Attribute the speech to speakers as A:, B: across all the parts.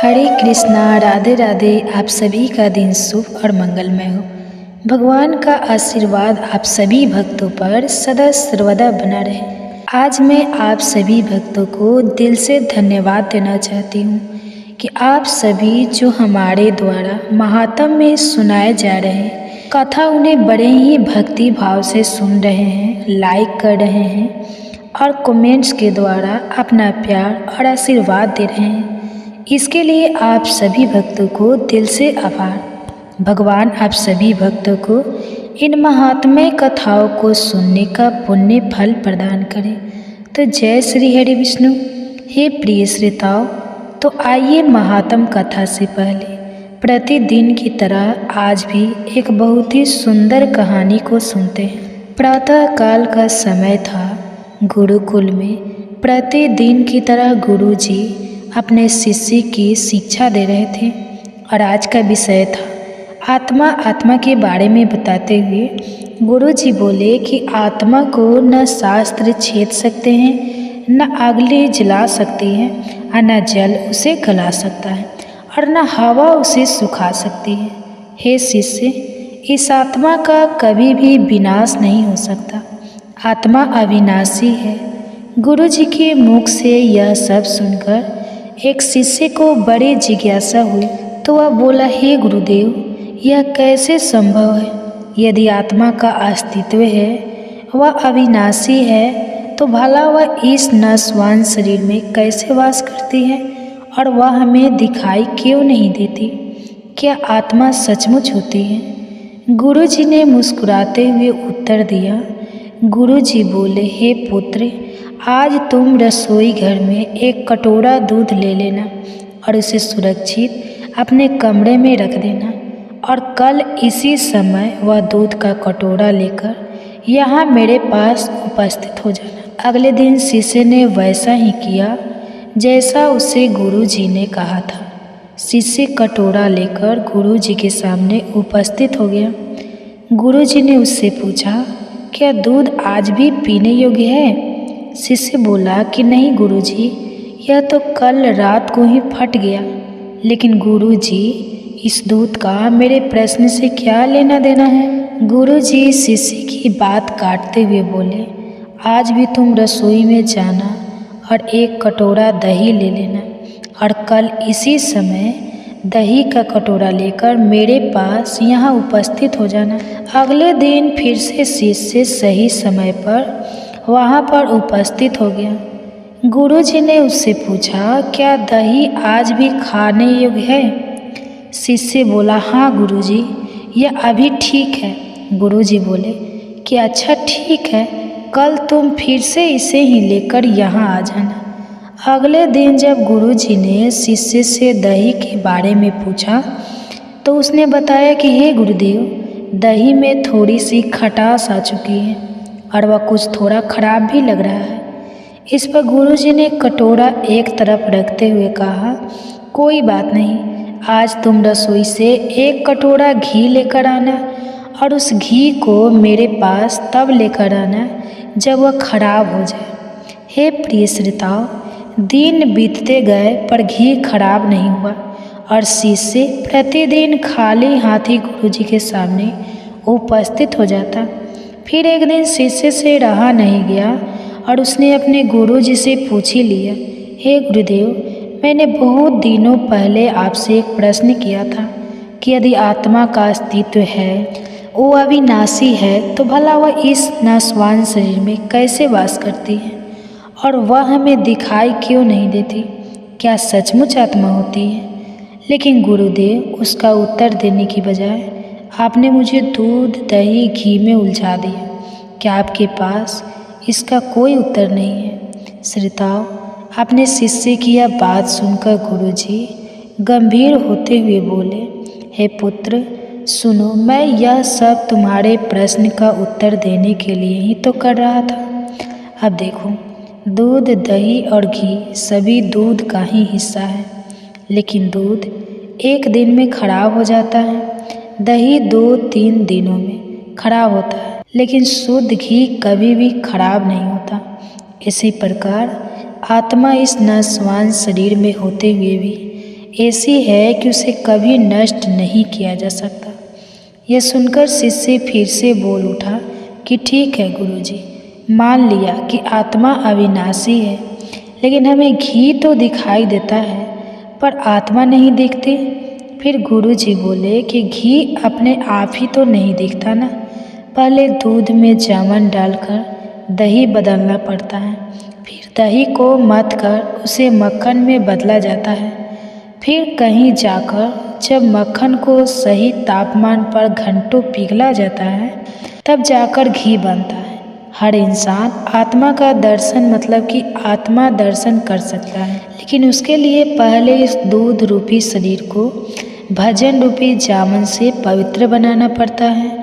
A: हरे कृष्णा, राधे राधे। आप सभी का दिन शुभ और मंगलमय हो। भगवान का आशीर्वाद आप सभी भक्तों पर सदा सर्वदा बना रहे। आज मैं आप सभी भक्तों को दिल से धन्यवाद देना चाहती हूँ कि आप सभी जो हमारे द्वारा महात्म में सुनाए जा रहे हैं कथा, उन्हें बड़े ही भक्ति भाव से सुन रहे हैं, लाइक कर रहे हैं और कमेंट्स के द्वारा अपना प्यार और आशीर्वाद दे रहे हैं। इसके लिए आप सभी भक्तों को दिल से आभार। भगवान आप सभी भक्तों को इन महात्म्य कथाओं को सुनने का पुण्य फल प्रदान करें। तो जय श्री हरि विष्णु। हे प्रिय श्रोताओं, तो आइए महात्म कथा से पहले प्रतिदिन की तरह आज भी एक बहुत ही सुंदर कहानी को सुनते हैं। प्रातः काल का समय था। गुरुकुल में प्रतिदिन की तरह गुरुजी अपने शिष्य की शिक्षा दे रहे थे और आज का विषय था आत्मा। आत्मा के बारे में बताते हुए गुरुजी बोले कि आत्मा को न शास्त्र छेद सकते हैं, न आगले जला सकती है, और न जल उसे गला सकता है, और न हवा उसे सुखा सकती है। हे शिष्य, इस आत्मा का कभी भी विनाश नहीं हो सकता। आत्मा अविनाशी है। गुरुजी के मुख से यह सब सुनकर एक शिष्य को बड़ी जिज्ञासा हुई, तो वह बोला, हे गुरुदेव, यह कैसे संभव है? यदि आत्मा का अस्तित्व है, वह अविनाशी है, तो भला वह इस नश्वान शरीर में कैसे वास करती है और वह हमें दिखाई क्यों नहीं देती? क्या आत्मा सचमुच होती है? गुरुजी ने मुस्कुराते हुए उत्तर दिया। गुरुजी बोले, हे पुत्र, आज तुम रसोई घर में एक कटोरा दूध ले लेना और उसे सुरक्षित अपने कमरे में रख देना, और कल इसी समय वह दूध का कटोरा लेकर यहाँ मेरे पास उपस्थित हो जाना। अगले दिन शिष्य ने वैसा ही किया जैसा उसे गुरुजी ने कहा था। शिष्य कटोरा लेकर गुरुजी के सामने उपस्थित हो गया। गुरुजी ने उससे पूछा, क्या दूध आज भी पीने योग्य है? शिष्य बोला कि नहीं गुरुजी, यह तो कल रात को ही फट गया। लेकिन गुरुजी, इस दूध का मेरे प्रश्न से क्या लेना देना है? गुरुजी शिष्य की बात काटते हुए बोले, आज भी तुम रसोई में जाना और एक कटोरा दही ले लेना, और कल इसी समय दही का कटोरा लेकर मेरे पास यहाँ उपस्थित हो जाना। अगले दिन फिर से शिष्य सही समय पर वहाँ पर उपस्थित हो गया। गुरुजी ने उससे पूछा, क्या दही आज भी खाने योग्य है? शिष्य बोला, हाँ गुरुजी, यह अभी ठीक है। गुरुजी बोले कि अच्छा ठीक है, कल तुम फिर से इसे ही लेकर यहाँ आ जाना। अगले दिन जब गुरुजी ने शिष्य से दही के बारे में पूछा तो उसने बताया कि हे गुरुदेव, दही में थोड़ी सी खटास आ चुकी है और वह कुछ थोड़ा खराब भी लग रहा है। इस पर गुरुजी ने कटोरा एक तरफ रखते हुए कहा, कोई बात नहीं, आज तुम रसोई से एक कटोरा घी लेकर आना और उस घी को मेरे पास तब लेकर आना जब वह खराब हो जाए। हे प्रिय श्रोताओ, दिन बीतते गए पर घी खराब नहीं हुआ और शिष्य प्रतिदिन खाली हाथी गुरुजी के सामने उपस्थित हो जाता। फिर एक दिन शिष्य से रहा नहीं गया और उसने अपने गुरुजी से पूछ ही लिया, हे गुरुदेव, मैंने बहुत दिनों पहले आपसे एक प्रश्न किया था कि यदि आत्मा का अस्तित्व है, वो अविनाशी है, तो भला वह इस नाशवान शरीर में कैसे वास करती है और वह हमें दिखाई क्यों नहीं देती? क्या सचमुच आत्मा होती है? लेकिन गुरुदेव, उसका उत्तर देने की बजाय आपने मुझे दूध, दही, घी में उलझा दिया। क्या आपके पास इसका कोई उत्तर नहीं है? श्रोताओ, अपने शिष्य की यह बात सुनकर गुरुजी गंभीर होते हुए बोले, हे पुत्र, सुनो, मैं यह सब तुम्हारे प्रश्न का उत्तर देने के लिए ही तो कर रहा था। अब देखो, दूध, दही और घी सभी दूध का ही हिस्सा है, लेकिन दूध एक दिन में खराब हो जाता है, दही 2-3 दिनों में खराब होता है, लेकिन शुद्ध घी कभी भी खराब नहीं होता। इसी प्रकार आत्मा इस नाशवान शरीर में होते हुए भी ऐसी है कि उसे कभी नष्ट नहीं किया जा सकता। यह सुनकर शिष्य फिर से बोल उठा कि ठीक है गुरुजी, मान लिया कि आत्मा अविनाशी है, लेकिन हमें घी तो दिखाई देता है पर आत्मा नहीं दिखती। फिर गुरुजी बोले कि घी अपने आप ही तो नहीं दिखता ना, पहले दूध में जामन डालकर दही बदलना पड़ता है, फिर दही को मथ कर उसे मक्खन में बदला जाता है, फिर कहीं जाकर जब मक्खन को सही तापमान पर घंटों पिघला जाता है तब जाकर घी बनता है। हर इंसान आत्मा का दर्शन मतलब कि आत्मा दर्शन कर सकता है, लेकिन उसके लिए पहले इस दूध रूपी शरीर को भजन रूपी जामन से पवित्र बनाना पड़ता है।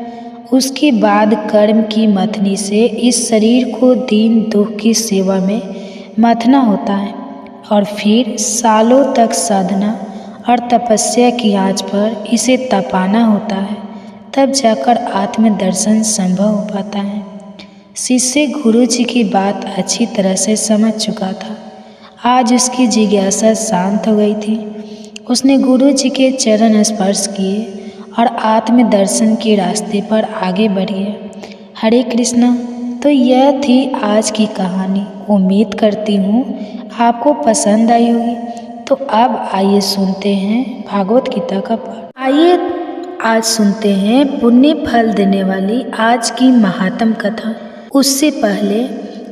A: उसके बाद कर्म की मथनी से इस शरीर को दीन दुख की सेवा में मथना होता है और फिर सालों तक साधना और तपस्या की आंच पर इसे तपाना होता है, तब जाकर आत्म दर्शन संभव हो पाता है। शिष्य गुरु जी की बात अच्छी तरह से समझ चुका था। आज उसकी जिज्ञासा शांत हो गई थी। उसने गुरु जी के चरण स्पर्श किए और आत्म दर्शन के रास्ते पर आगे बढ़ गया। हरे कृष्णा। तो यह थी आज की कहानी। उम्मीद करती हूँ आपको पसंद आई होगी। तो अब आइए सुनते हैं भागवत गीता का पाठ। आइए आज सुनते हैं पुण्य फल देने वाली आज की महात्म कथा। उससे पहले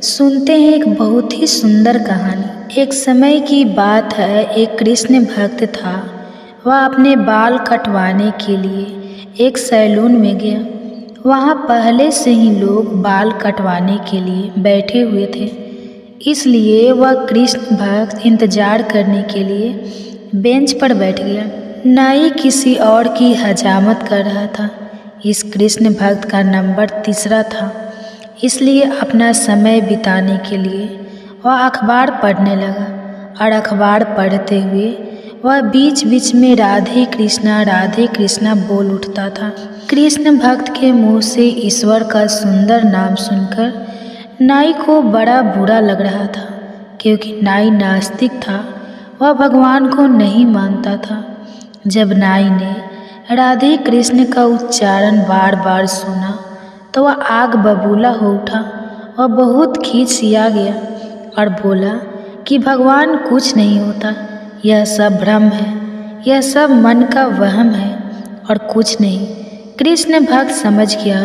A: सुनते हैं एक बहुत ही सुंदर कहानी। एक समय की बात है, एक कृष्ण भक्त था। वह अपने बाल कटवाने के लिए एक सैलून में गया। वहाँ पहले से ही लोग बाल कटवाने के लिए बैठे हुए थे, इसलिए वह कृष्ण भक्त इंतजार करने के लिए बेंच पर बैठ गया। नाई किसी और की हजामत कर रहा था। इस कृष्ण भक्त का नंबर तीसरा था, इसलिए अपना समय बिताने के लिए वह अखबार पढ़ने लगा और अखबार पढ़ते हुए वह बीच बीच में राधे कृष्णा बोल उठता था। कृष्ण भक्त के मुंह से ईश्वर का सुंदर नाम सुनकर नाई को बड़ा बुरा लग रहा था, क्योंकि नाई नास्तिक था, वह भगवान को नहीं मानता था। जब नाई ने राधे कृष्ण का उच्चारण बार बार सुना तो वह आग बबूला हो उठा। वह बहुत खिसिया गया और बोला कि भगवान कुछ नहीं होता, यह सब भ्रम है, यह सब मन का वहम है और कुछ नहीं। कृष्ण भक्त समझ गया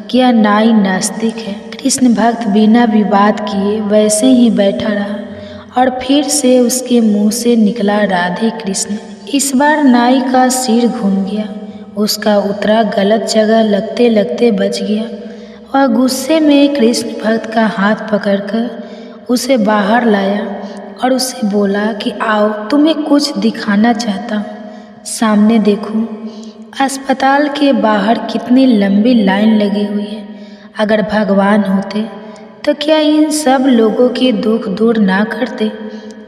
A: कि यह नाई नास्तिक है। कृष्ण भक्त बिना विवाद किए वैसे ही बैठा रहा और फिर से उसके मुंह से निकला राधे कृष्ण। इस बार नाई का सिर घूम गया, उसका उतरा गलत जगह लगते लगते बच गया। वह गुस्से में कृष्ण भक्त का हाथ पकड़कर उसे बाहर लाया और उसे बोला कि आओ, तुम्हें कुछ दिखाना चाहता हूँ। सामने देखो, अस्पताल के बाहर कितनी लंबी लाइन लगी हुई है। अगर भगवान होते तो क्या इन सब लोगों के दुख दूर ना करते?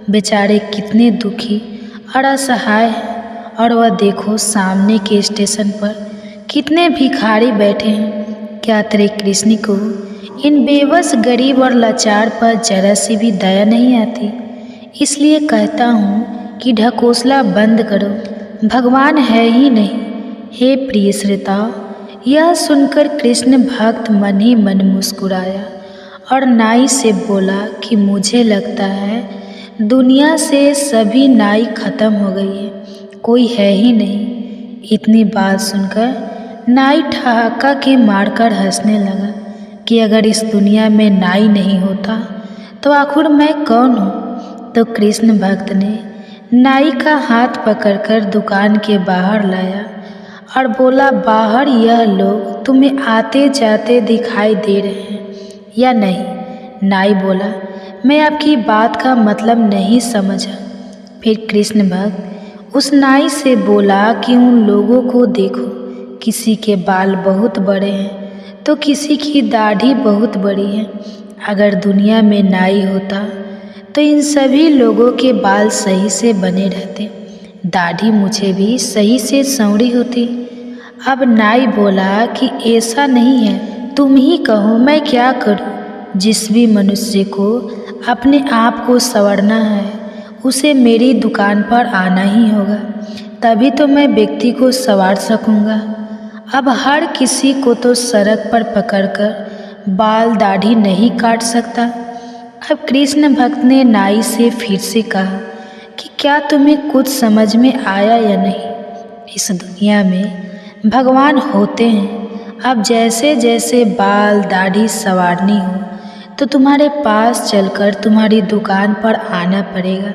A: बेचारे कितने दुखी और असहाय हैं। और वह देखो, सामने के स्टेशन पर कितने भिखारी बैठे हैं। क्या तेरे कृष्ण को इन बेबस गरीब और लाचार पर जरा सी भी दया नहीं आती? इसलिए कहता हूँ कि ढकोसला बंद करो, भगवान है ही नहीं। हे प्रिय श्रोताओ, यह सुनकर कृष्ण भक्त मन ही मन मुस्कुराया और नाई से बोला कि मुझे लगता है दुनिया से सभी नाई खत्म हो गई है, कोई है ही नहीं। इतनी बात सुनकर नाई ठहाका के मारकर हंसने लगा कि अगर इस दुनिया में नाई नहीं होता तो आखिर मैं कौन हूँ? तो कृष्ण भक्त ने नाई का हाथ पकड़कर दुकान के बाहर लाया और बोला, बाहर यह लोग तुम्हें आते जाते दिखाई दे रहे हैं या नहीं? नाई बोला, मैं आपकी बात का मतलब नहीं समझा। फिर कृष्ण भक्त उस नाई से बोला कि उन लोगों को देखो, किसी के बाल बहुत बड़े हैं तो किसी की दाढ़ी बहुत बड़ी है। अगर दुनिया में नाई होता तो इन सभी लोगों के बाल सही से बने रहते, दाढ़ी मुझे भी सही से संवरी होती। अब नाई बोला कि ऐसा नहीं है, तुम ही कहो मैं क्या करूं? जिस भी मनुष्य को अपने आप को संवरना है उसे मेरी दुकान पर आना ही होगा, तभी तो मैं व्यक्ति को संवार सकूंगा। अब हर किसी को तो सड़क पर पकड़कर बाल दाढ़ी नहीं काट सकता। अब कृष्ण भक्त ने नाई से फिर से कहा कि क्या तुम्हें कुछ समझ में आया या नहीं? इस दुनिया में भगवान होते हैं। अब जैसे जैसे बाल दाढ़ी संवारनी हो तो तुम्हारे पास चलकर तुम्हारी दुकान पर आना पड़ेगा।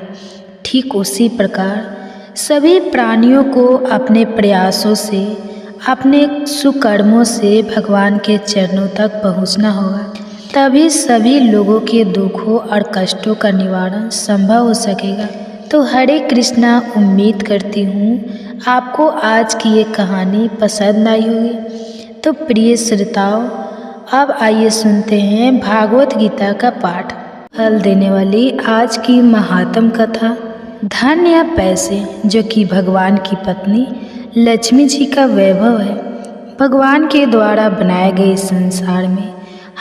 A: ठीक उसी प्रकार सभी प्राणियों को अपने प्रयासों से, अपने सुकर्मों से भगवान के चरणों तक पहुंचना होगा, तभी सभी लोगों के दुखों और कष्टों का निवारण संभव हो सकेगा। तो हरे कृष्णा, उम्मीद करती हूँ आपको आज की ये कहानी पसंद आई होगी। तो प्रिय श्रोताओं, अब आइए सुनते हैं भागवत गीता का पाठ। फल देने वाली आज की महात्म कथा, धन या पैसे, जो कि भगवान की पत्नी लक्ष्मी जी का वैभव है। भगवान के द्वारा बनाए गए संसार में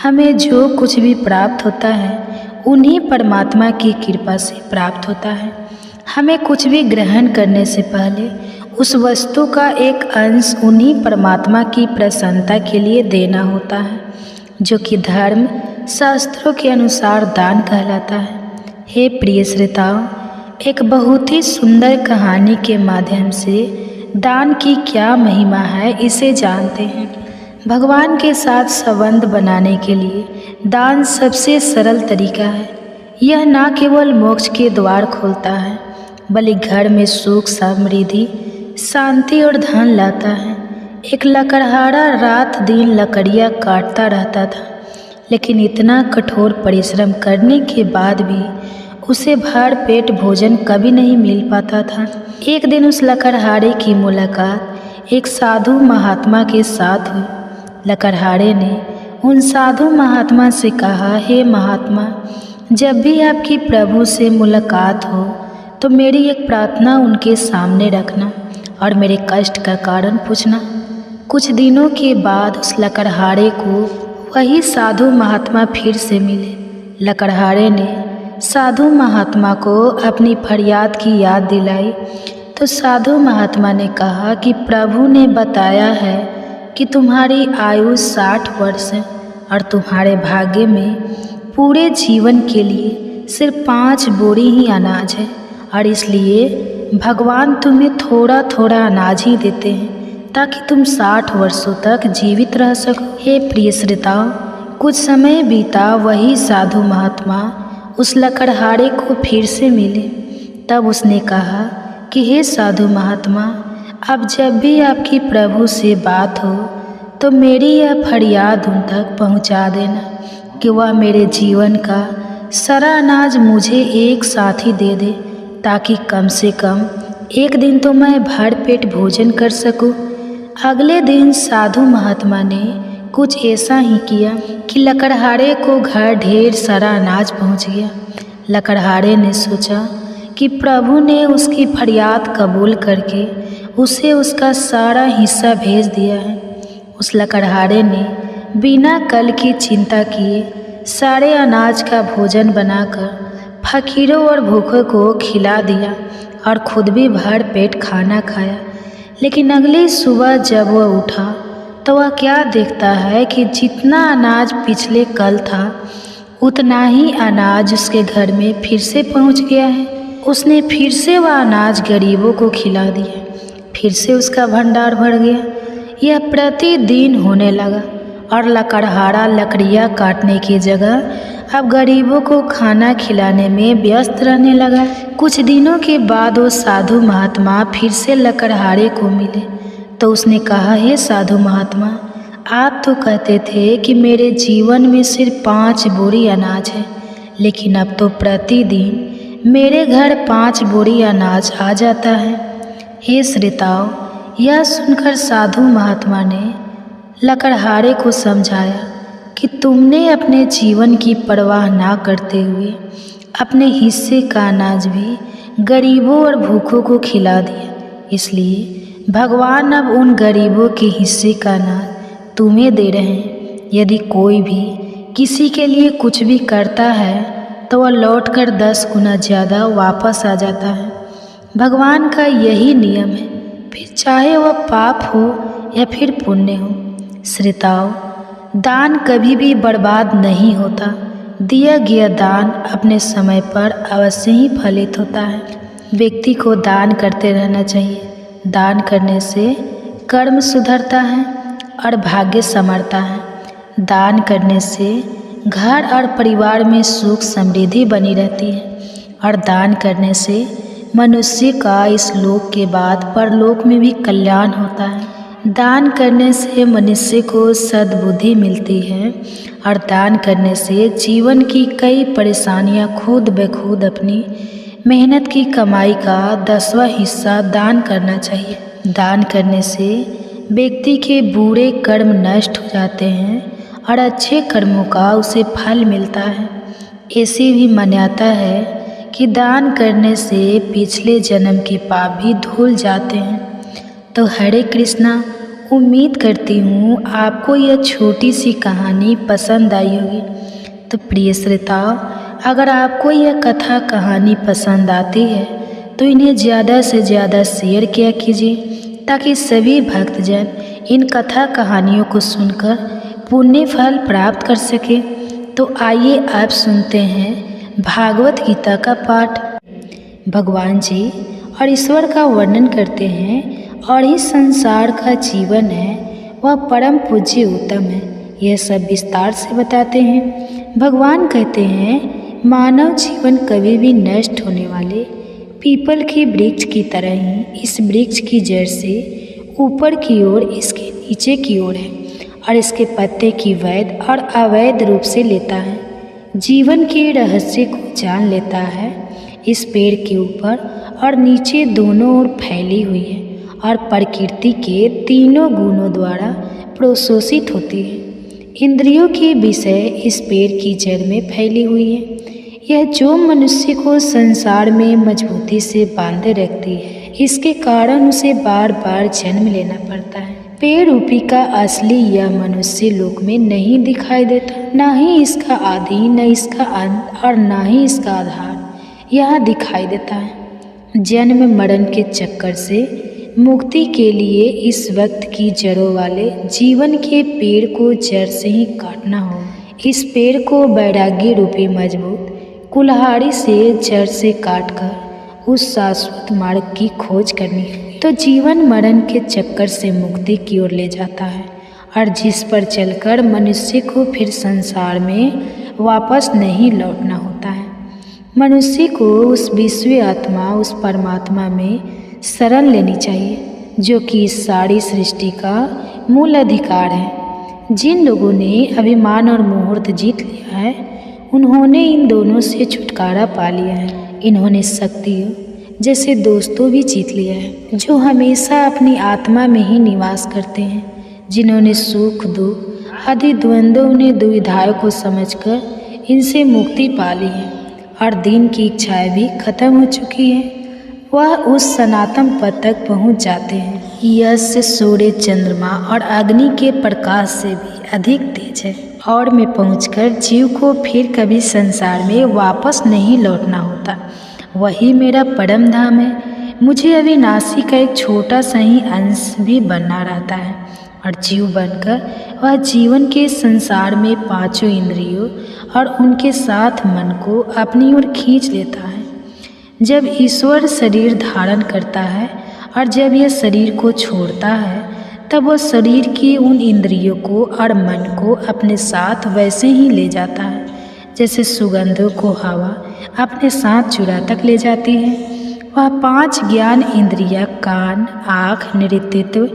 A: हमें जो कुछ भी प्राप्त होता है उन्हीं परमात्मा की कृपा से प्राप्त होता है। हमें कुछ भी ग्रहण करने से पहले उस वस्तु का एक अंश उन्हीं परमात्मा की प्रसन्नता के लिए देना होता है, जो कि धर्म शास्त्रों के अनुसार दान कहलाता है। हे प्रिय श्रोताओं, एक बहुत ही सुंदर कहानी के माध्यम से दान की क्या महिमा है इसे जानते हैं। भगवान के साथ संबंध बनाने के लिए दान सबसे सरल तरीका है। यह न केवल मोक्ष के द्वार खोलता है, बल्कि घर में सुख, समृद्धि, शांति और धन लाता है। एक लकड़हारा रात दिन लकड़ियाँ काटता रहता था, लेकिन इतना कठोर परिश्रम करने के बाद भी उसे भर पेट भोजन कभी नहीं मिल पाता था। एक दिन उस लकड़हारे की मुलाकात एक साधु महात्मा के साथ हुई। लकड़हारे ने उन साधु महात्मा से कहा, हे महात्मा, जब भी आपकी प्रभु से मुलाकात हो तो मेरी एक प्रार्थना उनके सामने रखना और मेरे कष्ट का कारण पूछना। कुछ दिनों के बाद उस लकड़हारे को वही साधु महात्मा फिर से मिले। लकड़हारे ने साधु महात्मा को अपनी फरियाद की याद दिलाई तो साधु महात्मा ने कहा कि प्रभु ने बताया है कि तुम्हारी आयु 60 वर्ष है और तुम्हारे भाग्य में पूरे जीवन के लिए सिर्फ 5 बोरी ही अनाज है, और इसलिए भगवान तुम्हें थोड़ा थोड़ा अनाज ही देते हैं ताकि तुम 60 वर्षों तक जीवित रह सको। हे प्रिय श्रोताओं, कुछ समय बीता, वही साधु महात्मा उस लकड़हारे को फिर से मिले। तब उसने कहा कि हे साधु महात्मा, अब जब भी आपकी प्रभु से बात हो तो मेरी यह फरियाद उन तक पहुंचा देना कि वह मेरे जीवन का सारा अनाज मुझे एक साथ ही दे दे, ताकि कम से कम एक दिन तो मैं भर पेट भोजन कर सकूं। अगले दिन साधु महात्मा ने कुछ ऐसा ही किया कि लकड़हारे को घर ढेर सारा अनाज पहुंच गया। लकड़हारे ने सोचा कि प्रभु ने उसकी फरियाद कबूल करके उसे उसका सारा हिस्सा भेज दिया है। उस लकड़हारे ने बिना कल की चिंता किए सारे अनाज का भोजन बनाकर फकीरों और भूखों को खिला दिया और खुद भी भर पेट खाना खाया। लेकिन अगली सुबह जब वह उठा तो वह क्या देखता है कि जितना अनाज पिछले कल था उतना ही अनाज उसके घर में फिर से पहुंच गया है। उसने फिर से वह अनाज गरीबों को खिला दिया, फिर से उसका भंडार भर गया। यह प्रतिदिन होने लगा और लकड़हारा लकड़ियाँ काटने की जगह अब गरीबों को खाना खिलाने में व्यस्त रहने लगा। कुछ दिनों के बाद वो साधु महात्मा फिर से लकड़हारे को मिले तो उसने कहा, हे साधु महात्मा, आप तो कहते थे कि मेरे जीवन में सिर्फ 5 बोरी अनाज है, लेकिन अब तो प्रतिदिन मेरे घर 5 बोरी अनाज आ जाता है। हे श्रोताओं, यह सुनकर साधु महात्मा ने लकड़हारे को समझाया कि तुमने अपने जीवन की परवाह ना करते हुए अपने हिस्से का अनाज भी गरीबों और भूखों को खिला दिया, इसलिए भगवान अब उन गरीबों के हिस्से का अनाज तुम्हें दे रहे हैं। यदि कोई भी किसी के लिए कुछ भी करता है तो वह लौटकर 10 गुना ज़्यादा वापस आ जाता है। भगवान का यही नियम है, फिर चाहे वह पाप हो या फिर पुण्य हो। श्रोताओं, दान कभी भी बर्बाद नहीं होता। दिया गया दान अपने समय पर अवश्य ही फलित होता है। व्यक्ति को दान करते रहना चाहिए। दान करने से कर्म सुधरता है और भाग्य संवरता है। दान करने से घर और परिवार में सुख समृद्धि बनी रहती है और दान करने से मनुष्य का इस लोक के बाद परलोक में भी कल्याण होता है। दान करने से मनुष्य को सद्बुद्धि मिलती है और दान करने से जीवन की कई परेशानियां खुद ब खुद अपनी मेहनत की कमाई का 10वां हिस्सा दान करना चाहिए। दान करने से व्यक्ति के बुरे कर्म नष्ट हो जाते हैं और अच्छे कर्मों का उसे फल मिलता है। ऐसी भी मान्यता है कि दान करने से पिछले जन्म के पाप भी धुल जाते हैं। तो हरे कृष्णा, उम्मीद करती हूँ आपको यह छोटी सी कहानी पसंद आई होगी। तो प्रिय श्रोताओं, अगर आपको यह कथा कहानी पसंद आती है तो इन्हें ज़्यादा से ज़्यादा शेयर किया कीजिए ताकि सभी भक्तजन इन कथा कहानियों को सुनकर पुण्य फल प्राप्त कर सके। तो आइए आप सुनते हैं भागवत गीता का पाठ। भगवान जी और ईश्वर का वर्णन करते हैं और इस संसार का जीवन है वह परम पूज्य उत्तम है। यह सब विस्तार से बताते हैं। भगवान कहते हैं, मानव जीवन कभी भी नष्ट होने वाले पीपल के वृक्ष की तरह ही इस वृक्ष की जड़ से ऊपर की ओर इसके नीचे की ओर है और इसके पत्ते की वैध और अवैध रूप से लेता है। जीवन के रहस्य को जान लेता है। इस पेड़ के ऊपर और नीचे दोनों ओर फैली हुई है और प्रकृति के तीनों गुणों द्वारा प्रोशोषित होती है। इंद्रियों के विषय इस पेड़ की जड़ में फैली हुई है। यह जो मनुष्य को संसार में मजबूती से बांधे रखती है, इसके कारण उसे बार बार जन्म लेना पड़ता है। पेड़ रूपी का असली यह मनुष्य लोक में नहीं दिखाई देता, ना ही इसका आदि, न इसका अंत और ना ही इसका आधार यहाँ दिखाई देता है। जन्म मरण के चक्कर से मुक्ति के लिए इस वक्त की जड़ों वाले जीवन के पेड़ को जड़ से ही काटना होगा। इस पेड़ को वैराग्य रूपी मजबूत कुल्हाड़ी से जड़ से काटकर उस शाश्वत मार्ग की खोज करनी है। तो जीवन मरण के चक्कर से मुक्ति की ओर ले जाता है और जिस पर चलकर मनुष्य को फिर संसार में वापस नहीं लौटना होता है। मनुष्य को उस विश्व आत्मा, उस परमात्मा में शरण लेनी चाहिए जो कि इस सारी सृष्टि का मूल अधिकार है। जिन लोगों ने अभिमान और मुहूर्त जीत लिया है, उन्होंने इन दोनों से छुटकारा पा लिया है। इन्होंने शक्तियों जैसे दोस्तों भी जीत लिया है जो हमेशा अपनी आत्मा में ही निवास करते हैं। जिन्होंने सुख दुख आदि द्वंद्वों ने दुविधाओं को समझकर इनसे मुक्ति पा ली है और दिन की इच्छाएं भी खत्म हो चुकी हैं, वह उस सनातन पद तक पहुँच जाते हैं। यश सूर्य चंद्रमा और अग्नि के प्रकाश से भी अधिक तेज है और में पहुंचकर जीव को फिर कभी संसार में वापस नहीं लौटना होता। वही मेरा परम धाम है। मुझे अविनाशी का एक छोटा सा ही अंश भी बनना रहता है और जीव बनकर वह जीवन के संसार में पांचों इंद्रियों और उनके साथ मन को अपनी ओर खींच लेता है। जब ईश्वर शरीर धारण करता है और जब यह शरीर को छोड़ता है, तब वह शरीर की उन इंद्रियों को और मन को अपने साथ वैसे ही ले जाता है जैसे सुगंधों को हवा अपने साथ चुरा तक ले जाती है। वह 5 ज्ञान इंद्रियां कान, आँख, नेतृत्व,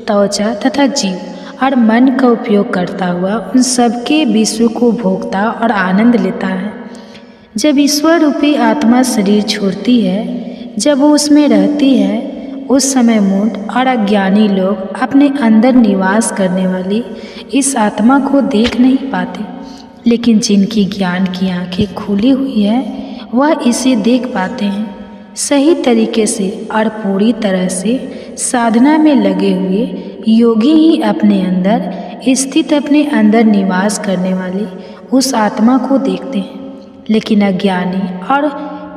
A: त्वचा तथा जीव और मन का उपयोग करता हुआ उन सबके विश्व को भोगता और आनंद लेता है। जब ईश्वर रूपी आत्मा शरीर छोड़ती है, जब वो उसमें रहती है, उस समय मूढ़ और अज्ञानी लोग अपने अंदर निवास करने वाली इस आत्मा को देख नहीं पाते, लेकिन जिनकी ज्ञान की आंखें खुली हुई है वह इसे देख पाते हैं। सही तरीके से और पूरी तरह से साधना में लगे हुए योगी ही अपने अंदर स्थित, अपने अंदर निवास करने वाली उस आत्मा को देखते हैं। लेकिन अज्ञानी और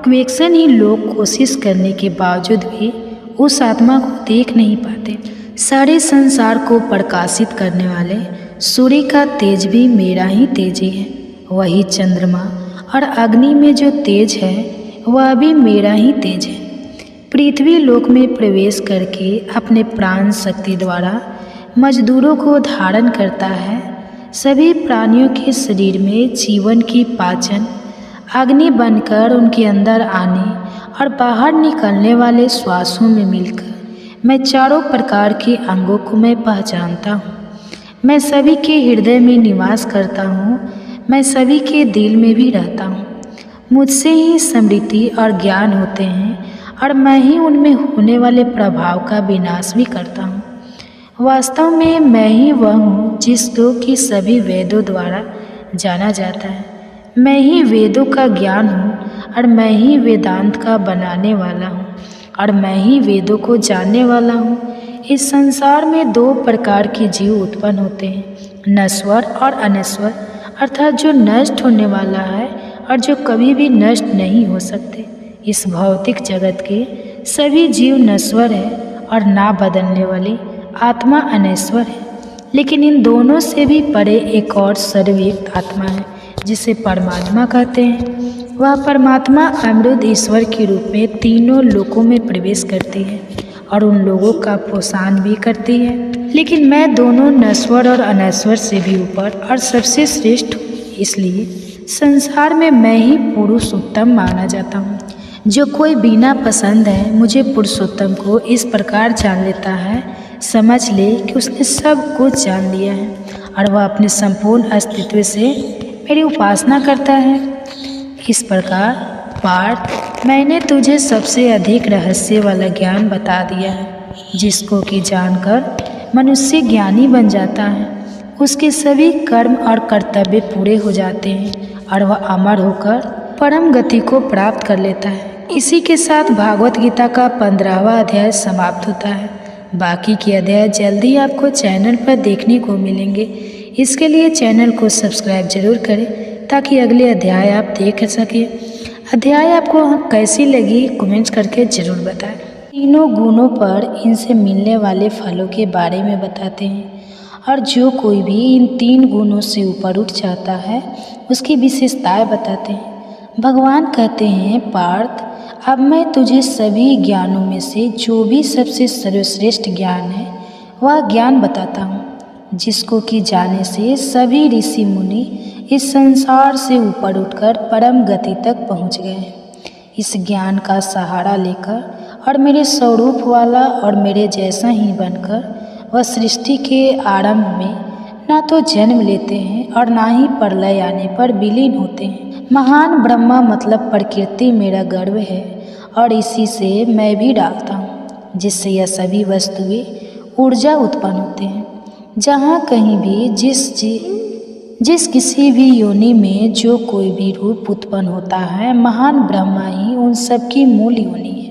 A: क्वेक्शन ही लोग कोशिश करने के बावजूद भी उस आत्मा को देख नहीं पाते। सारे संसार को प्रकाशित करने वाले सूर्य का तेज भी मेरा ही तेज ही है। वही चंद्रमा और अग्नि में जो तेज है वह भी मेरा ही तेज है। पृथ्वी लोक में प्रवेश करके अपने प्राण शक्ति द्वारा मजदूरों को धारण करता है। सभी प्राणियों के शरीर में जीवन की पाचन अग्नि बनकर उनके अंदर आने और बाहर निकलने वाले श्वासों में मिलकर मैं चारों प्रकार के अंगों को मैं पहचानता हूँ। मैं सभी के हृदय में निवास करता हूँ। मैं सभी के दिल में भी रहता हूँ। मुझसे ही स्मृति और ज्ञान होते हैं और मैं ही उनमें होने वाले प्रभाव का विनाश भी करता हूँ। वास्तव में मैं ही वह हूँ जिसको कि सभी वेदों द्वारा जाना जाता है। मैं ही वेदों का ज्ञान हूँ और मैं ही वेदांत का बनाने वाला हूँ और मैं ही वेदों को जानने वाला हूँ। इस संसार में दो प्रकार के जीव उत्पन्न होते हैं, नश्वर और अनश्वर, अर्थात जो नष्ट होने वाला है और जो कभी भी नष्ट नहीं हो सकते। इस भौतिक जगत के सभी जीव नश्वर है और ना बदलने वाली आत्मा अनश्वर है। लेकिन इन दोनों से भी परे एक और सर्वव्यापी आत्मा है जिसे परमात्मा कहते हैं। वह परमात्मा अमृत ईश्वर के रूप में तीनों लोकों में प्रवेश करती है और उन लोगों का पोषण भी करती है। लेकिन मैं दोनों नश्वर और अनश्वर से भी ऊपर और सबसे श्रेष्ठ हूँ, इसलिए संसार में मैं ही पुरुषोत्तम माना जाता हूँ। जो कोई बिना पसंद है मुझे पुरुषोत्तम को इस प्रकार जान लेता है, समझ ले कि उसने सब कुछ जान लिया है और वह अपने संपूर्ण अस्तित्व से मेरी उपासना करता है। इस प्रकार पार्थ, मैंने तुझे सबसे अधिक रहस्य वाला ज्ञान बता दिया है, जिसको कि जानकर मनुष्य ज्ञानी बन जाता है। उसके सभी कर्म और कर्तव्य पूरे हो जाते हैं और वह अमर होकर परम गति को प्राप्त कर लेता है। इसी के साथ भागवत गीता का 15वां अध्याय समाप्त होता है। बाकी के अध्याय जल्दी आपको चैनल पर देखने को मिलेंगे। इसके लिए चैनल को सब्सक्राइब जरूर करें ताकि अगले अध्याय आप देख सकें। अध्याय आपको कैसी लगी कमेंट्स करके ज़रूर बताएं। तीनों गुणों पर इनसे मिलने वाले फलों के बारे में बताते हैं और जो कोई भी इन 3 गुणों से ऊपर उठ जाता है उसकी विशेषताएं बताते हैं। भगवान कहते हैं, पार्थ, अब मैं तुझे सभी ज्ञानों में से जो भी सबसे सर्वश्रेष्ठ ज्ञान है वह ज्ञान बताता हूँ, जिसको कि जाने से सभी ऋषि मुनि इस संसार से ऊपर उठकर परम गति तक पहुँच गए हैं। इस ज्ञान का सहारा लेकर और मेरे स्वरूप वाला और मेरे जैसा ही बनकर वह सृष्टि के आरंभ में ना तो जन्म लेते हैं और ना ही प्रलय आने पर विलीन होते हैं। महान ब्रह्मा मतलब प्रकृति मेरा गर्व है और इसी से मैं भी डालता हूँ, जिससे यह सभी वस्तुएं ऊर्जा उत्पन्न होते हैं। जहाँ कहीं भी जिस किसी भी योनि में जो कोई भी रूप उत्पन्न होता है, महान ब्रह्मा ही उन सब की मूल योनि है।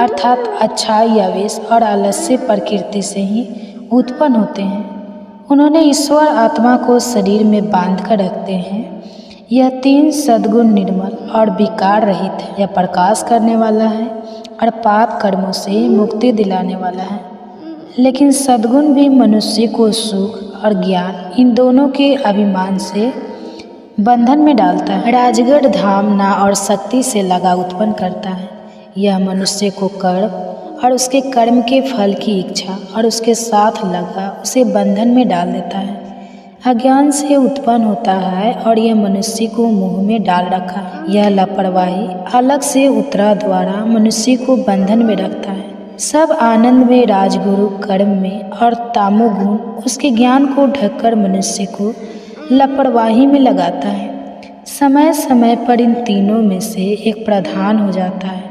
A: अर्थात अच्छाई, आवेश और आलस्य प्रकृति से ही उत्पन्न होते हैं। उन्होंने ईश्वर आत्मा को शरीर में बांध कर रखते हैं। यह 3 सद्गुण निर्मल और विकार रहित है। यह प्रकाश करने वाला है और पाप कर्मों से मुक्ति दिलाने वाला है। लेकिन सद्गुण भी मनुष्य को सुख और ज्ञान इन दोनों के अभिमान से बंधन में डालता है। राजगढ़ धाम ना और शक्ति से लगा उत्पन्न करता है। यह मनुष्य को कर्म और उसके कर्म के फल की इच्छा और उसके साथ लगा उसे बंधन में डाल देता है। अज्ञान से उत्पन्न होता है और यह मनुष्य को मुंह में डाल रखा है। यह लापरवाही अलग से उत्तरा द्वारा मनुष्य को बंधन में रखता है। सब आनंद में राजगुरु कर्म में और तामोगुण उसके ज्ञान को ढककर मनुष्य को लापरवाही में लगाता है। समय समय पर इन तीनों में से एक प्रधान हो जाता है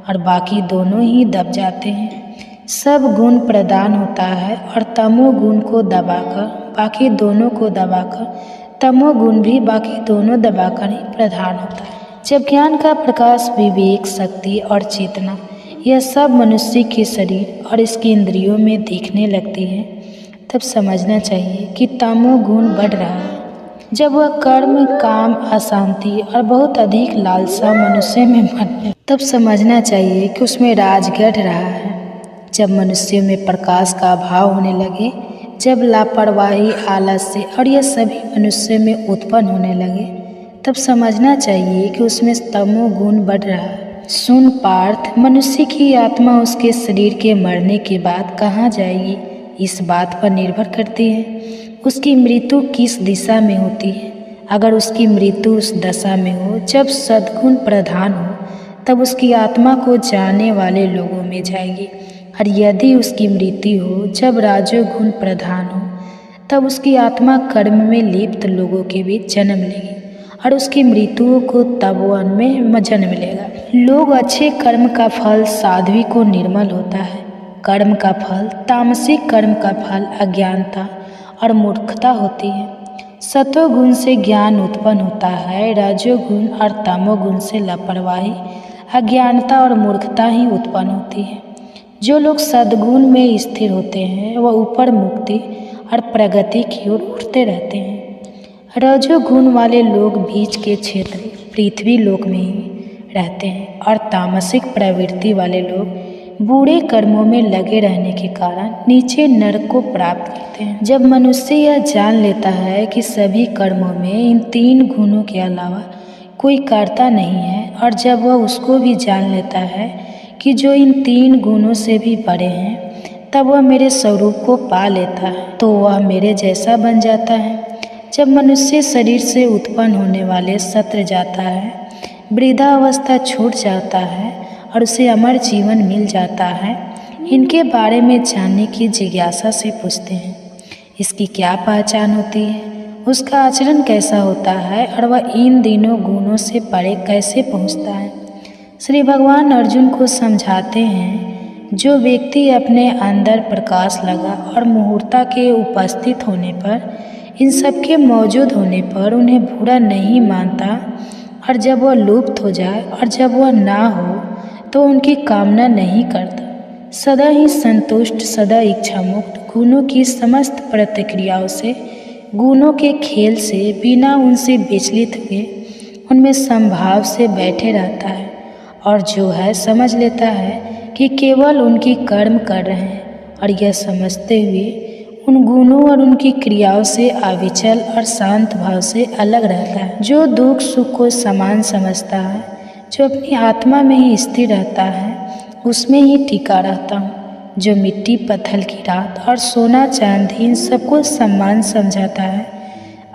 A: और बाकी दोनों ही दब जाते हैं। सब गुण प्रदान होता है और तमोगुण को दबाकर बाकी दोनों को दबाकर तमोगुण भी बाकी दोनों दबाकर ही प्रधान होता है। जब ज्ञान का प्रकाश, विवेक, शक्ति और चेतना यह सब मनुष्य के शरीर और इसकी इंद्रियों में दिखने लगती है, तब समझना चाहिए कि तमोगुण बढ़ रहा है। जब वह कर्म, काम, अशांति और बहुत अधिक लालसा मनुष्य में मन, तब समझना चाहिए कि उसमें राज गढ़ रहा है। जब मनुष्य में प्रकाश का अभाव होने लगे, जब लापरवाही, आलस्य और यह सभी मनुष्य में उत्पन्न होने लगे, तब समझना चाहिए कि उसमें तमो गुण बढ़ रहा है। सुन पार्थ, मनुष्य की आत्मा उसके शरीर के मरने के बाद कहाँ जाएगी, इस बात पर निर्भर करती है उसकी मृत्यु किस दिशा में होती है। अगर उसकी मृत्यु उस दशा में हो जब सद्गुण प्रधान हो, तब उसकी आत्मा को जाने वाले लोगों में जाएगी, और यदि उसकी मृत्यु हो जब राजोगुण प्रधान हो, तब उसकी आत्मा कर्म में लिप्त लोगों के बीच जन्म लेगी, और उसकी मृत्यु को तब वन में जन्म मिलेगा। लोग अच्छे कर्म का फल साध्वी को निर्मल होता है, कर्म का फल, तामसिक कर्म का फल अज्ञानता और मूर्खता होती है। सतोगुण से ज्ञान उत्पन्न होता है, रजोगुण और तमोगुण से लापरवाही, अज्ञानता और मूर्खता ही उत्पन्न होती है। जो लोग सद्गुण में स्थिर होते हैं वह ऊपर मुक्ति और प्रगति की ओर उठते रहते हैं। रजोगुण वाले लोग बीच के क्षेत्र पृथ्वी लोक में ही रहते हैं, और तामसिक प्रवृत्ति वाले लोग बुरे कर्मों में लगे रहने के कारण नीचे नरक को प्राप्त करते हैं। जब मनुष्य यह जान लेता है कि सभी कर्मों में इन 3 गुणों के अलावा कोई कर्ता नहीं है, और जब वह उसको भी जान लेता है कि जो इन 3 गुणों से भी बड़े हैं, तब वह मेरे स्वरूप को पा लेता है, तो वह मेरे जैसा बन जाता है। जब मनुष्य शरीर से उत्पन्न होने वाले सत्र जाता है, वृद्धावस्था छूट जाता है और उसे अमर जीवन मिल जाता है, इनके बारे में जानने की जिज्ञासा से पूछते हैं। इसकी क्या पहचान होती है, उसका आचरण कैसा होता है, और वह इन तीनों गुणों से परे कैसे पहुँचता है। श्री भगवान अर्जुन को समझाते हैं, जो व्यक्ति अपने अंदर प्रकाश लगा और मुहूर्ता के उपस्थित होने पर, इन सबके मौजूद होने पर उन्हें बुरा नहीं मानता, और जब वह लुप्त हो जाए और जब वह ना हो तो उनकी कामना नहीं करता, सदा ही संतुष्ट, सदा इच्छा मुक्त, गुणों की समस्त प्रतिक्रियाओं से, गुणों के खेल से बिना उनसे विचलित हुए उनमें संभाव से बैठे रहता है, और जो है समझ लेता है कि केवल उनकी कर्म कर रहे हैं, और यह समझते हुए उन गुणों और उनकी क्रियाओं से अविचल और शांत भाव से अलग रहता है। जो दुख सुख को समान समझता है, जो अपनी आत्मा में ही स्थिर रहता है, उसमें ही टिका रहता हूँ। जो मिट्टी पत्थर की रात और सोना चांदी इन सबको समान समझाता है,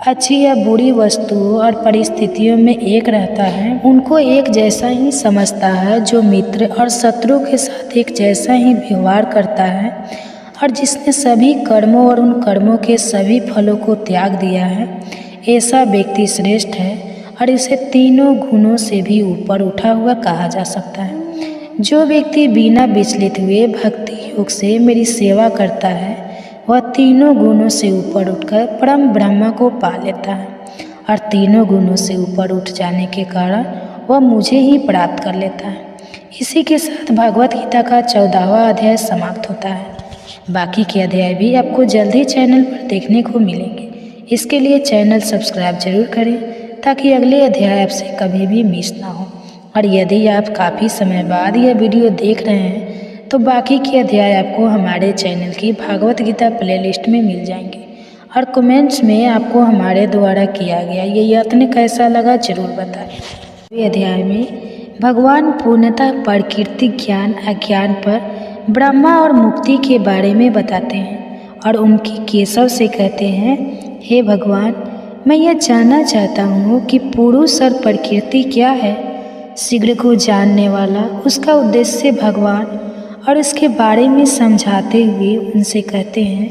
A: अच्छी या बुरी वस्तुओं और परिस्थितियों में एक रहता है, उनको एक जैसा ही समझता है, जो मित्र और शत्रु के साथ एक जैसा ही व्यवहार करता है, और जिसने सभी कर्मों और उन कर्मों के सभी फलों को त्याग दिया है, ऐसा व्यक्ति श्रेष्ठ है, और इसे तीनों गुणों से भी ऊपर उठा हुआ कहा जा सकता है। जो व्यक्ति बिना विचलित हुए भक्ति योग से मेरी सेवा करता है, वह तीनों गुणों से ऊपर उठकर परम ब्रह्म को पा लेता है, और तीनों गुणों से ऊपर उठ जाने के कारण वह मुझे ही प्राप्त कर लेता है। इसी के साथ भगवत गीता का 14वां अध्याय समाप्त होता है। बाकी के अध्याय भी आपको जल्द ही चैनल पर देखने को मिलेंगे। इसके लिए चैनल सब्सक्राइब जरूर करें, ताकि अगले अध्याय आपसे कभी भी मिस ना हो। और यदि आप काफ़ी समय बाद यह वीडियो देख रहे हैं, तो बाकी के अध्याय आपको हमारे चैनल की भागवत गीता प्लेलिस्ट में मिल जाएंगे। और कमेंट्स में आपको हमारे द्वारा किया गया ये यत्न कैसा लगा जरूर बताएं। अध्याय में भगवान पूर्णतः प्रकृति ज्ञान अज्ञान पर ब्रह्मा और मुक्ति के बारे में बताते हैं, और उनकी केशव से कहते हैं, हे भगवान, मैं यह जानना चाहता हूँ कि पुरुष और प्रकृति क्या है। शीघ्र को जानने वाला उसका उद्देश्य भगवान और इसके बारे में समझाते हुए उनसे कहते हैं,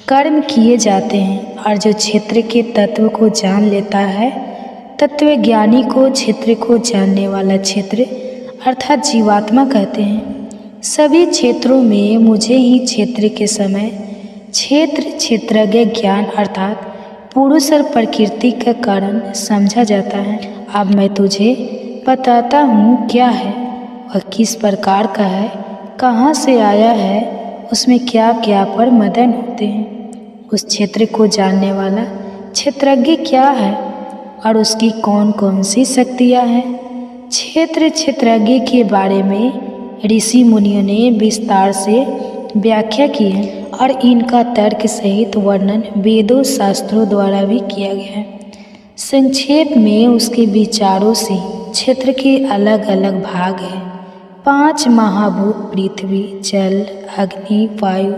A: कर्म किए जाते हैं, और जो क्षेत्र के तत्व को जान लेता है, तत्वज्ञानी को क्षेत्र को जानने वाला क्षेत्र अर्थात जीवात्मा कहते हैं। सभी क्षेत्रों में मुझे ही क्षेत्र के समय क्षेत्र क्षेत्रज्ञ ज्ञान अर्थात पुरुष और प्रकृति का कारण समझा जाता है। अब मैं तुझे बताता हूँ क्या है, वह किस प्रकार का है, कहाँ से आया है, उसमें क्या क्या पर मदन होते हैं। उस क्षेत्र को जानने वाला क्षेत्रज्ञ क्या है और उसकी कौन कौन सी शक्तियाँ हैं? क्षेत्रज्ञ के बारे में ऋषि मुनियों ने विस्तार से व्याख्या की है और इनका तर्क सहित वर्णन वेदों शास्त्रों द्वारा भी किया गया है। संक्षेप में उसके विचारों से क्षेत्र के अलग अलग भाग हैं। 5 महाभूत पृथ्वी, जल, अग्नि, वायु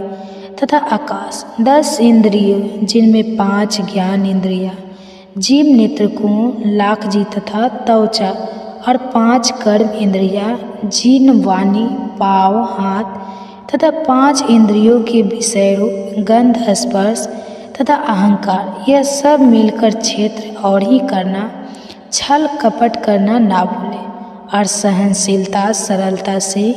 A: तथा आकाश, 10 इंद्रियों जिनमें 5 ज्ञान इंद्रियां, जीव नेत्रकों, लाखजी तथा त्वचा और 5 कर्म इंद्रियां, जिन, वाणी, पाँव, हाथ तथा 5 इंद्रियों के विषय रूप गंध, स्पर्श तथा अहंकार, यह सब मिलकर क्षेत्र और ही करना, छल कपट करना ना भूले और सहनशीलता सरलता से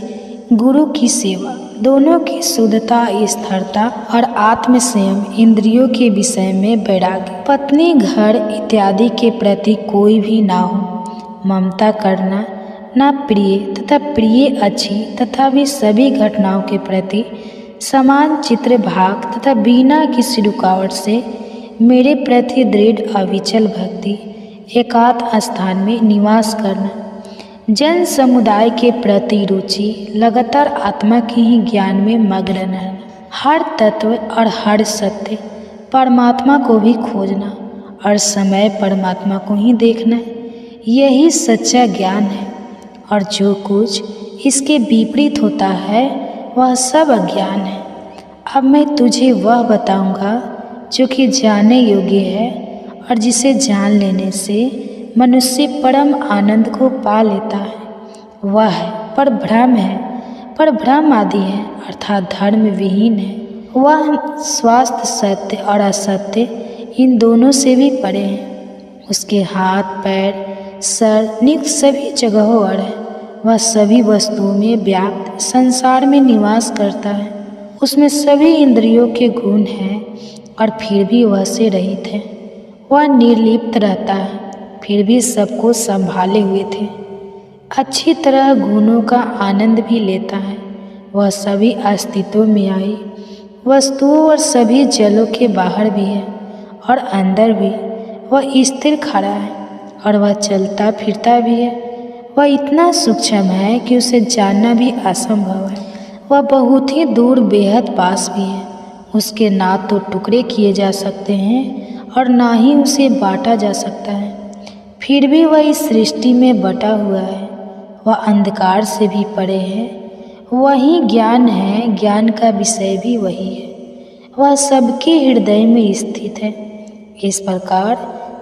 A: गुरु की सेवा, दोनों की शुद्धता स्थिरता और आत्म संयम, इंद्रियों के विषय में वैराग्य, पत्नी घर इत्यादि के प्रति कोई भी ना हो, ममता करना ना प्रिय तथा प्रिय अच्छी तथा भी सभी घटनाओं के प्रति समान चित्र भाग तथा बिना किसी रुकावट से मेरे प्रति दृढ़ अविचल भक्ति, एकांत स्थान में निवास करना, जन समुदाय के प्रति रुचि, लगातार आत्मा के ही ज्ञान में मग्न रहना, हर तत्व और हर सत्य परमात्मा को भी खोजना और समय परमात्मा को ही देखना, यही सच्चा ज्ञान है। और जो कुछ इसके विपरीत होता है वह सब अज्ञान है। अब मैं तुझे वह बताऊंगा जो कि जानने योग्य है और जिसे जान लेने से मनुष्य परम आनंद को पा लेता है। वह है पर भ्रम है, पर भ्रम आदि है अर्थात धर्म विहीन है। वह स्वास्थ्य सत्य और असत्य इन दोनों से भी परे है। उसके हाथ पैर सर नियुक्त सभी जगहों और है। वह सभी वस्तुओं में व्याप्त संसार में निवास करता है। उसमें सभी इंद्रियों के गुण हैं और फिर भी वह से रहित है। वह निर्लिप्त रहता है फिर भी सबको संभाले हुए थे। अच्छी तरह गुणों का आनंद भी लेता है। वह सभी अस्तित्व में आई वस्तुओं और सभी जलों के बाहर भी है और अंदर भी। वह स्थिर खड़ा है और वह चलता फिरता भी है। वह इतना सूक्ष्म है कि उसे जानना भी असंभव है। वह बहुत ही दूर बेहद पास भी है। उसके ना तो टुकड़े किए जा सकते हैं और ना ही उसे बांटा जा सकता है। फिर भी वह इस सृष्टि में बटा हुआ है। वह अंधकार से भी परे है। वही ज्ञान है, ज्ञान का विषय भी वही है। वह सबके हृदय में स्थित है। इस प्रकार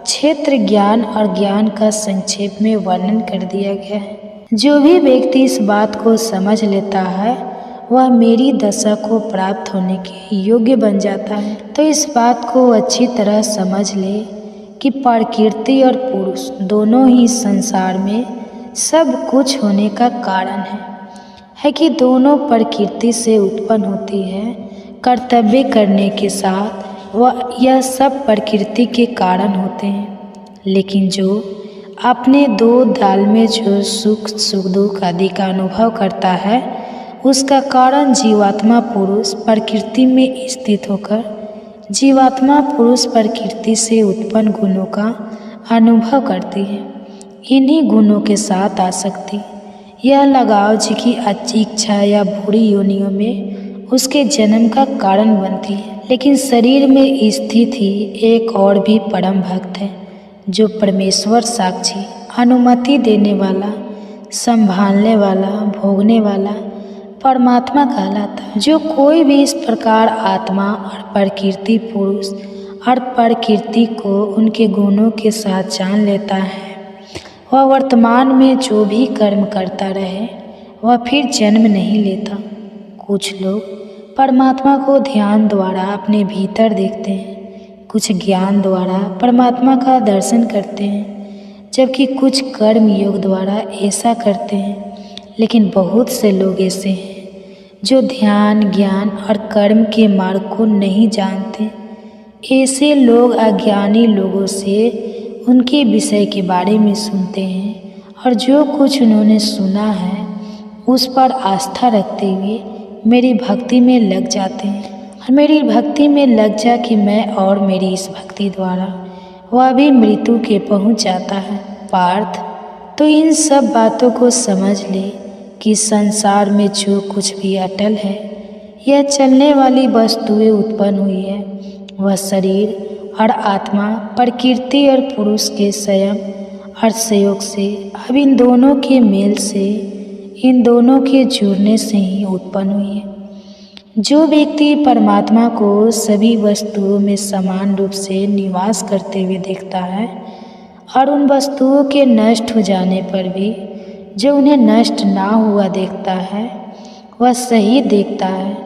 A: क्षेत्र ज्ञान और ज्ञान का संक्षेप में वर्णन कर दिया गया है। जो भी व्यक्ति इस बात को समझ लेता है वह मेरी दशा को प्राप्त होने के योग्य बन जाता है। तो इस बात को अच्छी तरह समझ ले कि प्रकृति और पुरुष दोनों ही संसार में सब कुछ होने का कारण है कि दोनों प्रकृति से उत्पन्न होती है। कर्तव्य करने के साथ वह यह सब प्रकृति के कारण होते हैं। लेकिन जो अपने 2 दाल में जो सुख दुख आदि का अनुभव करता है उसका कारण जीवात्मा पुरुष प्रकृति में स्थित होकर जीवात्मा पुरुष प्रकृति से उत्पन्न गुणों का अनुभव करती है। इन्हीं गुणों के साथ आसक्ति, यह लगाव जी की अच्छी इच्छा या बुरी योनियों में उसके जन्म का कारण बनती है। लेकिन शरीर में स्थित ही एक और भी परम भक्त है जो परमेश्वर साक्षी, अनुमति देने वाला, संभालने वाला, भोगने वाला परमात्मा कहलाता है। जो कोई भी इस प्रकार आत्मा और प्रकृति पुरुष और प्रकृति को उनके गुणों के साथ जान लेता है वह वर्तमान में जो भी कर्म करता रहे वह फिर जन्म नहीं लेता। कुछ लोग परमात्मा को ध्यान द्वारा अपने भीतर देखते हैं, कुछ ज्ञान द्वारा परमात्मा का दर्शन करते हैं, जबकि कुछ कर्म योग द्वारा ऐसा करते हैं। लेकिन बहुत से लोग ऐसे हैं जो ध्यान ज्ञान और कर्म के मार्ग को नहीं जानते। ऐसे लोग अज्ञानी लोगों से उनके विषय के बारे में सुनते हैं और जो कुछ उन्होंने सुना है उस पर आस्था रखते हुए मेरी भक्ति में लग जाते हैं। और मेरी भक्ति में लग जा कि मैं और मेरी इस भक्ति द्वारा वह भी मृत्यु के पहुँच जाता है। पार्थ, तो इन सब बातों को समझ ले कि संसार में जो कुछ भी अटल है, यह चलने वाली वस्तुएं उत्पन्न हुई है। वह शरीर और आत्मा, प्रकृति और पुरुष के स्वयं और संयोग से, अब इन दोनों के मेल से, इन दोनों के जुड़ने से ही उत्पन्न हुई है। जो व्यक्ति परमात्मा को सभी वस्तुओं में समान रूप से निवास करते हुए देखता है और उन वस्तुओं के नष्ट हो जाने पर भी जो उन्हें नष्ट ना हुआ देखता है, वह सही देखता है,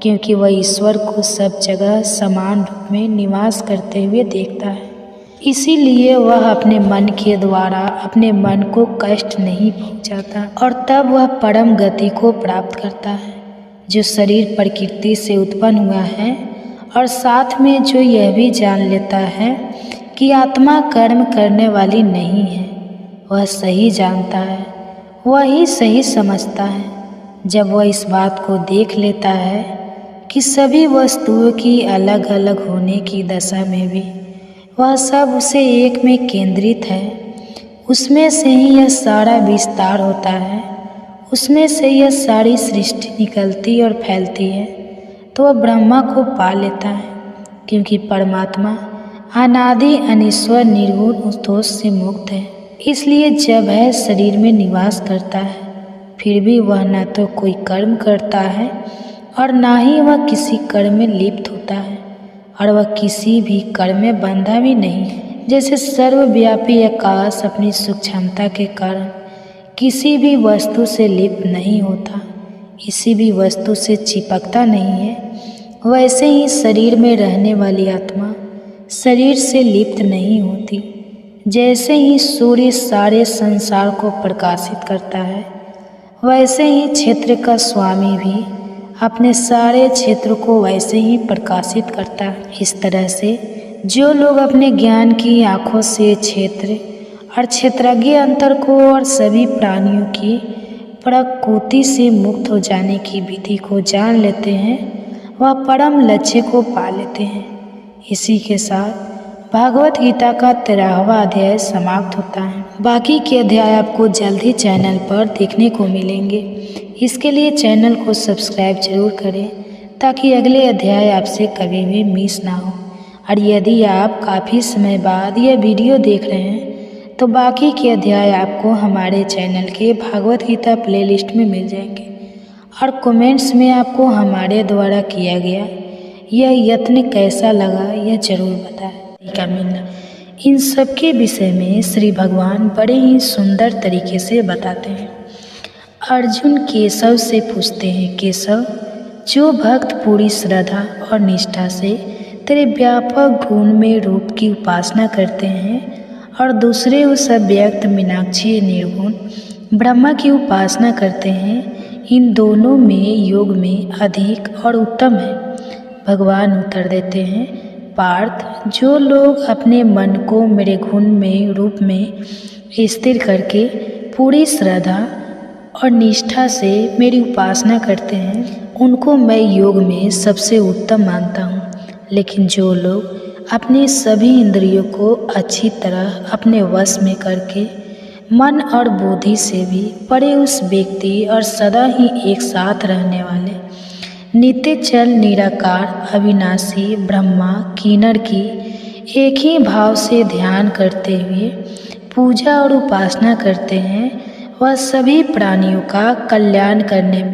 A: क्योंकि वह ईश्वर को सब जगह समान रूप में निवास करते हुए देखता है। इसीलिए वह अपने मन के द्वारा अपने मन को कष्ट नहीं पहुंचाता और तब वह परम गति को प्राप्त करता है। जो शरीर प्रकृति से उत्पन्न हुआ है और साथ में जो यह भी जान लेता है कि आत्मा कर्म करने वाली नहीं है, वह सही जानता है, वही सही समझता है। जब वह इस बात को देख लेता है कि सभी वस्तुओं की अलग अलग होने की दशा में भी वह सब उसे एक में केंद्रित है, उसमें से ही यह सारा विस्तार होता है, उसमें से यह सारी सृष्टि निकलती और फैलती है, तो वह ब्रह्मा को पा लेता है। क्योंकि परमात्मा अनादि अनीश्वर निर्गुण उस दोष से मुक्त है। इसलिए जब वह शरीर में निवास करता है, फिर भी वह न तो कोई कर्म करता है और ना ही वह किसी कर्म में लिप्त होता है, और वह किसी भी कर्म में बंधा भी नहीं। जैसे सर्वव्यापी आकाश अपनी सूक्ष्मता के कारण किसी भी वस्तु से लिप्त नहीं होता, किसी भी वस्तु से चिपकता नहीं है, वैसे ही शरीर में रहने वाली आत्मा शरीर से लिप्त नहीं होती। जैसे ही सूर्य सारे संसार को प्रकाशित करता है, वैसे ही क्षेत्र का स्वामी भी अपने सारे क्षेत्र को वैसे ही प्रकाशित करता है। इस तरह से जो लोग अपने ज्ञान की आँखों से क्षेत्र और क्षेत्रज्ञ अंतर को और सभी प्राणियों की प्रकृति से मुक्त हो जाने की विधि को जान लेते हैं, वह परम लक्ष्य को पा लेते हैं। इसी के साथ भागवत गीता का 13वां अध्याय समाप्त होता है। बाकी के अध्याय आपको जल्द ही चैनल पर देखने को मिलेंगे। इसके लिए चैनल को सब्सक्राइब जरूर करें ताकि अगले अध्याय आपसे कभी भी मिस ना हो। और यदि आप काफ़ी समय बाद यह वीडियो देख रहे हैं तो बाकी के अध्याय आपको हमारे चैनल के भागवत गीता प्लेलिस्ट में मिल जाएंगे। और कमेंट्स में आपको हमारे द्वारा किया गया यह यत्न कैसा लगा यह जरूर बताएं। मिलना इन सब के विषय में श्री भगवान बड़े ही सुंदर तरीके से बताते हैं। अर्जुन केशव से पूछते हैं, केशव, जो भक्त पूरी श्रद्धा और निष्ठा से तेरे व्यापक गुण में रूप की उपासना करते हैं और दूसरे उस अव्यक्त मीनाक्षी निर्गुण ब्रह्मा की उपासना करते हैं, इन दोनों में योग में अधिक और उत्तम है। भगवान उत्तर देते हैं, पार्थ, जो लोग अपने मन को मेरे गुण में रूप में स्थिर करके पूरी श्रद्धा और निष्ठा से मेरी उपासना करते हैं, उनको मैं योग में सबसे उत्तम मानता हूँ। लेकिन जो लोग अपनी सभी इंद्रियों को अच्छी तरह अपने वश में करके मन और बुद्धि से भी परे उस व्यक्ति और सदा ही एक साथ रहने वाले नित्य चल निराकार अविनाशी ब्रह्मा किन्नर की एक ही भाव से ध्यान करते हुए पूजा और उपासना करते हैं, वह सभी प्राणियों का कल्याण करने में